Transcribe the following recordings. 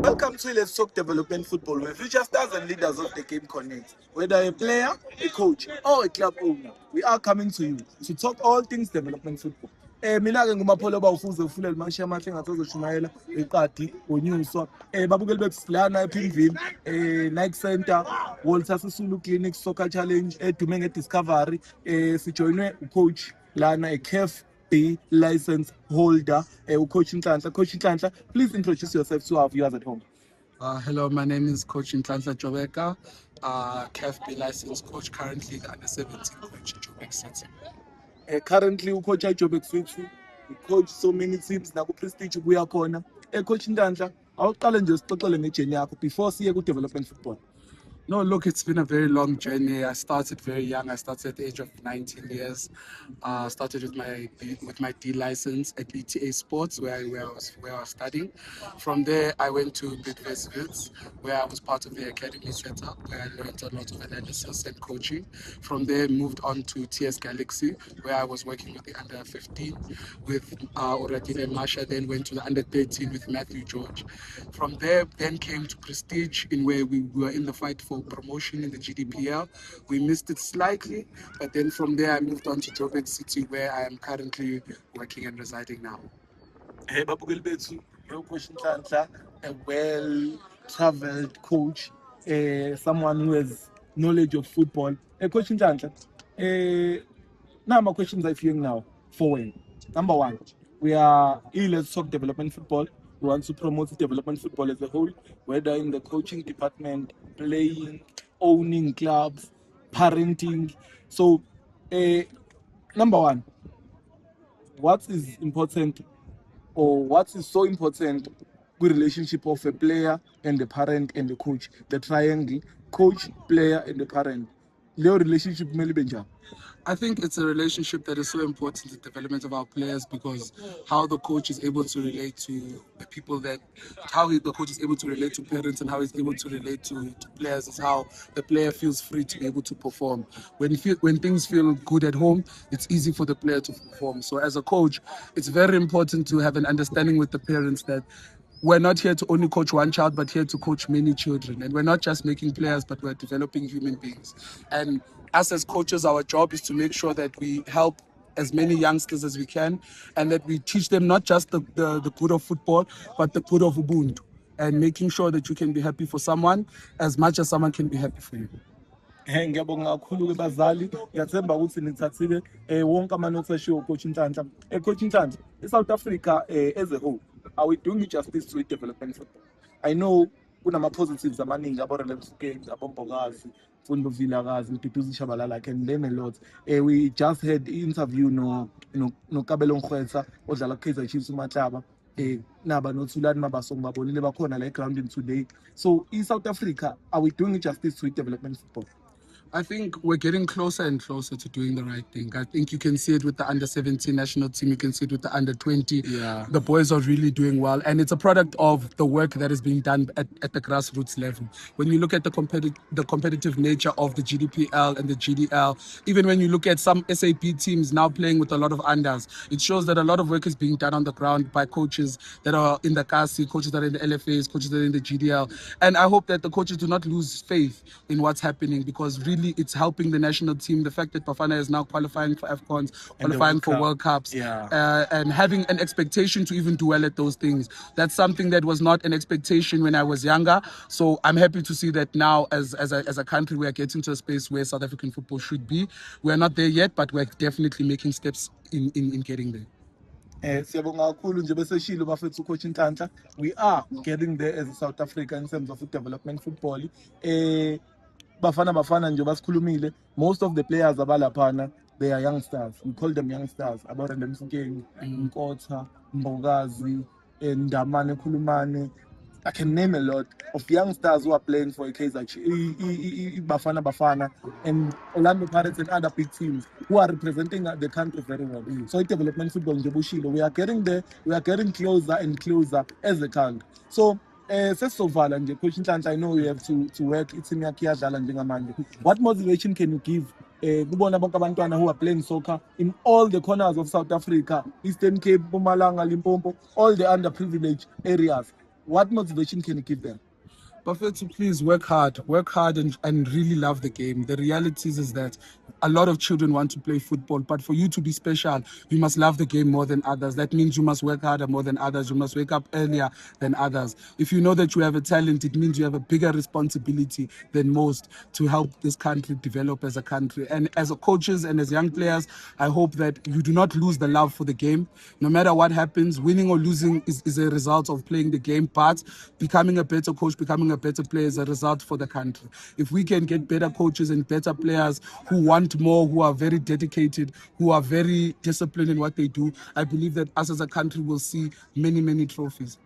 Welcome to Let's Talk Development Football, where future stars and leaders of the game connect. Whether a player, a coach, or a club owner, we are coming to you to talk all things development football. Mina-ke nguMapholo Bawufuze ufulela amashiya amahle engathi azoshumayela eqadi ngonyuswa. Babukeli bethu lana ePimville, Nike Center, Walter Sisulu Clinic Soccer Challenge, edume ngeDiscovery, sijoyinwe ucoach lana eCAF B license holder, Coach Nhlanhla. Coach Nhlanhla, please introduce yourself to our viewers at home. Hello, my name is Coach Nhlanhla Jobeka, CAFB licensed coach, currently the under-17 coach at Joburg City. Currently, ucoach at Joburg City, you coach so many teams, naku Prestige ubuya khona. Coach Nhlanhla, awuqale nje sixoxele ngejeni yakho before siye ku-development football. No, look, it's been a very long journey. I started very young. I started at the age of 19 years. Started with my D license at ETA Sports, where I was studying. From there, I went to Bidvest Wits, where I was part of the academy setup, where I learned a lot of analysis and coaching. From there, moved on to TS Galaxy, where I was working with the under 15 with Oradile Masha. Then went to the under 13 with Matthew George. From there, then came to Prestige, in where we were in the fight for promotion in the GDPL. We missed it slightly, but then from there I moved on to Joburg City, where I am currently working and residing now. Babukeli bethu, Coach Nhlanhla, a well-traveled coach, someone who has knowledge of football. Coach Nhlanhla, now my questions are feeling now. For when? Number one, we are here. Let's talk development football. We want to promote development football as a whole, whether in the coaching department, playing, owning clubs, parenting. So, number one, what is important, or what is so important with relationship of a player and the parent and the coach, the triangle, coach, player, and the parent? Your relationship kumele ibe njani? I think it's a relationship that is so important to the development of our players, because how the coach is able to relate to the people the coach is able to relate to parents and how he's able to relate to players is how the player feels free to be able to perform. When things feel good at home, it's easy for the player to perform. So as a coach, it's very important to have an understanding with the parents that we're not here to only coach one child, but here to coach many children. And we're not just making players, but we're developing human beings. And us as coaches, our job is to make sure that we help as many youngsters as we can, and that we teach them not just the good of football, but the good of Ubuntu, and making sure that you can be happy for someone as much as someone can be happy for you. Ngiyabonga kakhulu-ke bazali, ngiyathemba ukuthi nithathile wonke ama-notes ashiwo Coach Nhlanhla. Coach Nhlanhla, South Africa as a whole, are we doing justice to development football? I know kunama-positives amaningi, abo-Relapse Games, aboMbokazi, Fundo Vilakazi, Mduduzi Shabalala, I can name a lot. We just had interview no Kabelo Ngwetsa odlala Kaizer Chiefs uMatlaba. Naba noThulani Mabaso ngibabonile bakhona la grounding today. So in South Africa, are we doing justice to development football? I think we're getting closer and closer to doing the right thing. I think you can see it with the under-17 national team. You can see it with the under-20. Yeah. The boys are really doing well. And it's a product of the work that is being done at the grassroots level. When you look at the competitive nature of the GDPL and the GDL, even when you look at some SAP teams now playing with a lot of unders, it shows that a lot of work is being done on the ground by coaches that are in the CASI, coaches that are in the LFAs, coaches that are in the GDL. And I hope that the coaches do not lose faith in what's happening, because really it's helping the national team. The fact that Bafana is now qualifying for AFCONs, qualifying for World Cups, and having an expectation to even do well at those things. That's something that was not an expectation when I was younger. So I'm happy to see that now as a country we are getting to a space where South African football should be. We're not there yet, but we're definitely making steps in getting there. Siyabonga kakhulu nje bese shilo bafethu Coach Nhlanhla, we are getting there as South Africa in terms of development football. Bafana nje basikhulumile, most of the players abalaphana, they are youngsters. We call them youngsters. About them Mfukeng, Nkotha, Mbokazi, Ndamane Khulumane. I can name a lot of youngsters who are playing for Kaizer Chiefs, Bafana, and Orlando Pirates and other big teams who are representing the country very well. So development football in Jebushilo, we are getting there, we are getting closer and closer as a country. So sesizovala nje Coach Nhlanhla, I know you have to work. It's in your njengamanje. What motivation can you give kubona bonke abantwana who are playing soccer in all the corners of South Africa, Eastern Cape, Mpumalanga, Limpopo, all the underprivileged areas. What motivation can you give them? Bafethu, please work hard and really love the game. The reality is that a lot of children want to play football, but for you to be special, you must love the game more than others. That means you must work harder more than others. You must wake up earlier than others. If you know that you have a talent, it means you have a bigger responsibility than most to help this country develop as a country. And as a coaches and as young players, I hope that you do not lose the love for the game. No matter what happens, winning or losing is a result of playing the game, but becoming a better coach, becoming a better player is a result for the country. If we can get better coaches and better players who want more, who are very dedicated, who are very disciplined in what they do, I believe that us as a country will see many, many trophies.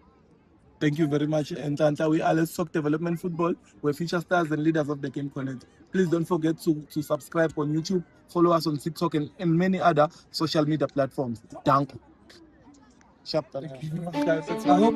Thank you very much, Ntanta. We are Let's Talk Development Football. We're future stars and leaders of the game connect. Please don't forget to subscribe on YouTube, follow us on TikTok and many other social media platforms. Thank you. I hope